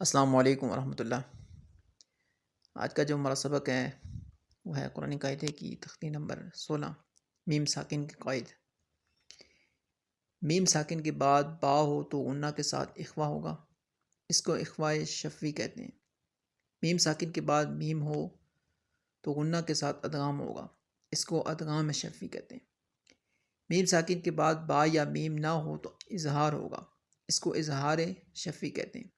السلام علیکم ورحمۃ اللہ۔ آج کا جو ہمارا سبق ہے وہ ہے قرآن قاعدے کی تختی نمبر 16 میم ساکن کے قائد۔ میم ساکن کے بعد با ہو تو غنہ کے ساتھ اخوا ہوگا، اس کو اخوائے شفوی کہتے ہیں۔ میم ساکن کے بعد میم ہو تو غنہ کے ساتھ ادغام ہوگا، اس کو ادغام شفوی کہتے ہیں۔ میم ساکن کے بعد با یا میم نہ ہو تو اظہار ہوگا، اس کو اظہار شفوی کہتے ہیں۔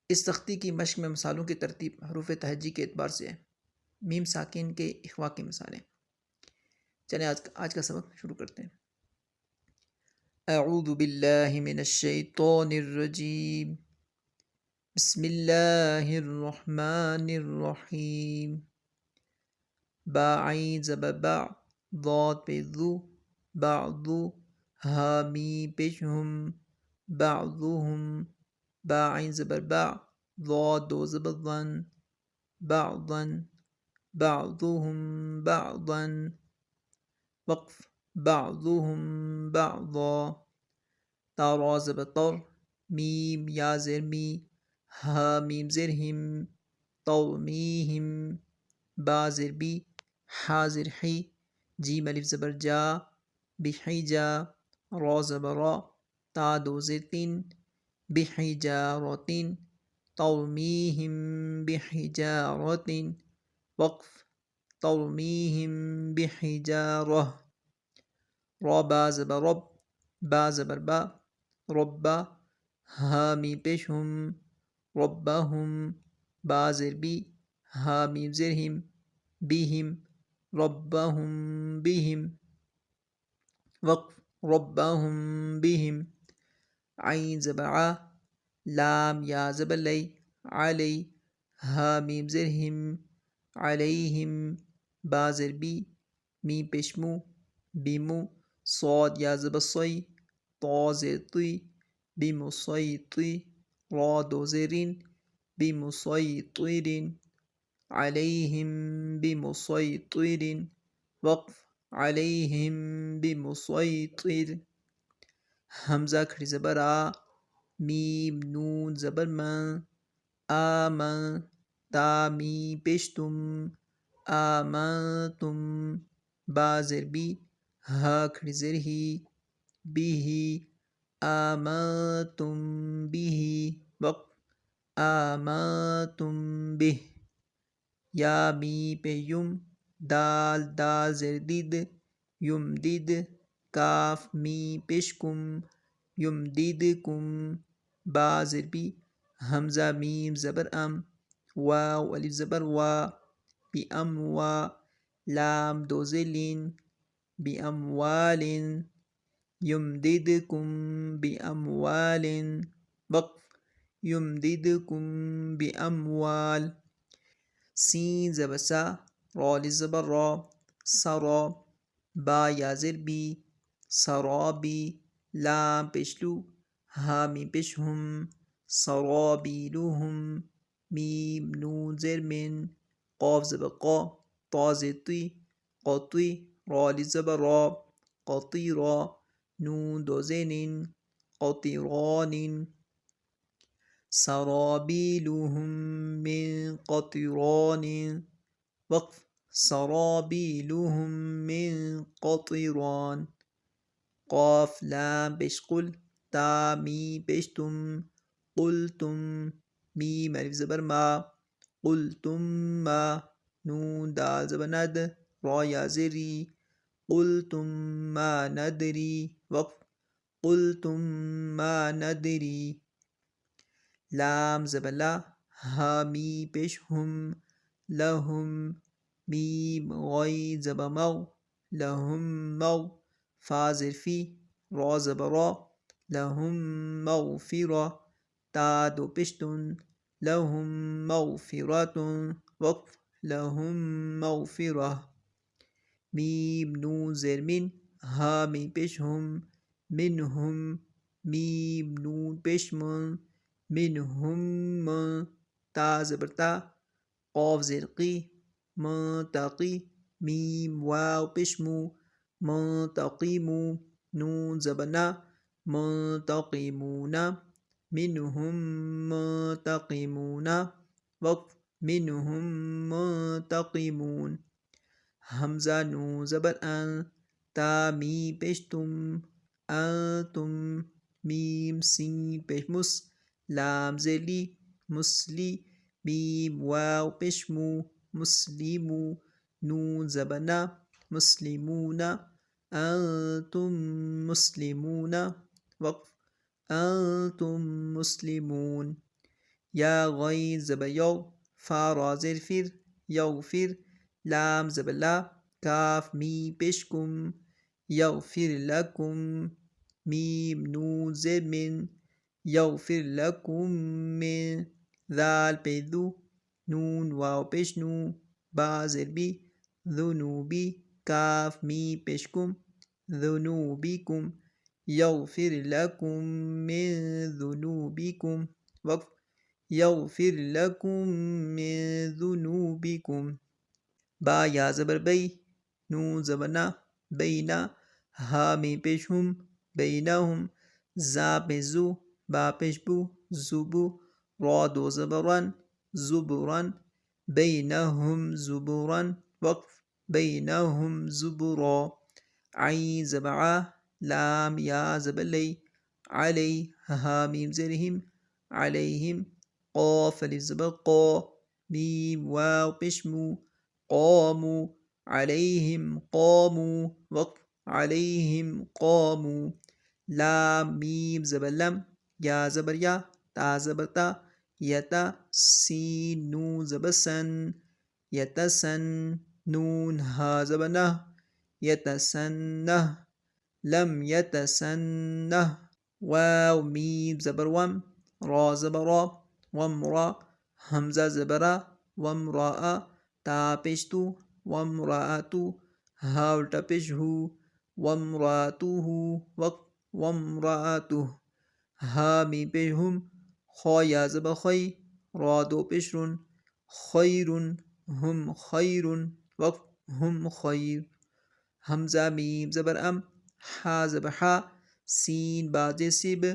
اس تختی کی مشق میں مثالوں کی ترتیب حروف تہجی کے اعتبار سے ہے۔ میم ساکن کے اخوا کی مثالیں۔ چلیں آج کا سبق شروع کرتے ہیں۔ اعوذ باللہ من الشیطان الرجیم، بسم اللہ الرحمن الرحیم۔ با عین زبر با، ضاد پہ ذو، بعضو، ہا میم پیش ہم، بعضهم، با عین زبر با، ضاد دو زبر ظن، بعضا، بعضهم بعضا، وقف، بعضهم بعضا، تا را زبر طر، میم یا زر می، ہا میم زر ہم، ترمیہم، با زر بی، حا زر حی، جیم الف زبر جا، بحجا، را زبر را، تا دو زر تین، بحجارة، ترمیہم بحجارة، وقف، ترمیہم بحجارة، را با زبر رب، با زبر با، ربا، ہا میم پیش ہم، ربہم، با زر بی، ہا میم زر ہم، بہم، ربہم بہم، وقف، ربہم بہم، عین زبر ع، لام یا زبر لی، علی، ہا میم زر ہم، علیہم، با زر بی، میم پیش مو، بمو، صاد یا زبر صی، طا زر طی، بمصیطی، را دو زرین، بمسیطر، علیہم بمسیطر، وقف، علیہم بمسیطر، حمزہ کھڑی زبر آ، میم نون زبر من، آمن، تا میم پیش تم، آمنتم، با زر بی، ہا کھڑی زر ہی، بیہی، آمنتم بیہی، وقف، آمنتم بہ، یا میم پہ یم، دال دال زر دید، یمدد، کاف میم پیش کم، یمددکم، با زر بی، حمزہ میم زبر ام، واو الف زبر وا، باموا، لام دو زلین، باموال، یمددکم باموال، وقف، یمددکم باموال، سین زبر سا، را الف زبر را، سرا، با یا زر بی، سرابی، لام پیش لو، ہا میم پیش ہم، سرابیلہم، میم نون زر من، قاف زبر قا، طا زر طی، قطی، را الف زبر را، قطیرا، نون دو زین، قطران، سرابیلہم من قطران، وقف، سرابیلہم من قطران، قاف لام پیش قل، تا میم پیش تم، قلتم، میم الف زبر ما، قلتم ما، نون دال زبر ند، را یا زری، قلتم ما ندری، وقف، قلتم ما ندری، لام زبر لا، ہا میم پیش ہم، لہم، میم غین زبر مغ، لہم مغ، فا زر فی، را زبر را، لہم مغفرہ، تا دو پشتن، لہم مغفرۃ، وقف، لہم مغفرہ، میم نون زر من، ہا میم پیش ہم، منہم، میم نون پیش من، منہم من، تا زبر تا، قاف زر قی، منتقی، میم واو پیش مو، منتقیمو، نون زبر نا، منتقمون، منهم منتقمون وقف منهم منتقمون حمزہ نون زبر ان تا می پیش تم انتم میم سین پیش مس لام زلی مسلی میم واو پیش مو مسلیمو نون زبر نا مسلمون انتم مسلمون وقف انتم مسلمون یا غین زبر یو فا را زیر فر یغفر لام زبر لا کاف می پیش کم یغفر لکم میم نون زیر من یغفر لکم من ذال پیش ذو نون واو پیش نو با زیر بی ذنوبی کاف می پیش کم ذنوبکم یغفر لکم من ذنوبکم وقف یغفر لکم من ذنوبکم با یا زبر بی نون زبر نا بینا ہا می پیش ہم بینہم زا پیش زو با پیش بو زبو را دو زبرن زبرن بینہم زبرن وقف بینہم زبرا عین زبر ع لام یا زبر لی علی ہا میم زرہم علیہم قاف الف زبر قا میم واو پیش مو قاموا علیہم قاموا وقف علیہم قاموا لام میم زبر لم یا زبر یا تا زبر تا یتا سین نون زبر سن یتسن نون ہا زبر نہ یتسنہ لم یتسنہ واو میم زبر وم را زبر را وم را حمزہ زبر را وم را تا پیش تو وم را تو ہا الٹا پیش ہو وم را تو ہو وقف وم را تو ہا می پیش ہم خا یا زبر خی را دو پیش رن خیرن ہم خیرن وقف ہم خیر حمزہ میم زبر ام حا زبر حا سین با سب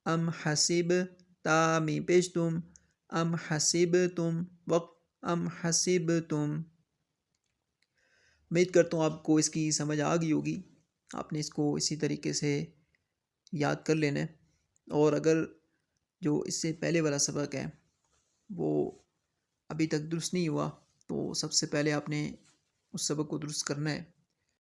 ام حسب تا میم پیش تم ام حسبتم وقف ام حسبتم امید کرتا ہوں آپ کو اس کی سمجھ آ گئی ہوگی. آپ نے اس کو اسی طریقے سے یاد کر لینا ہے، اور اگر جو اس سے پہلے والا سبق ہے وہ ابھی تک درست نہیں ہوا تو سب سے پہلے آپ نے اس سبق کو درست کرنا ہے.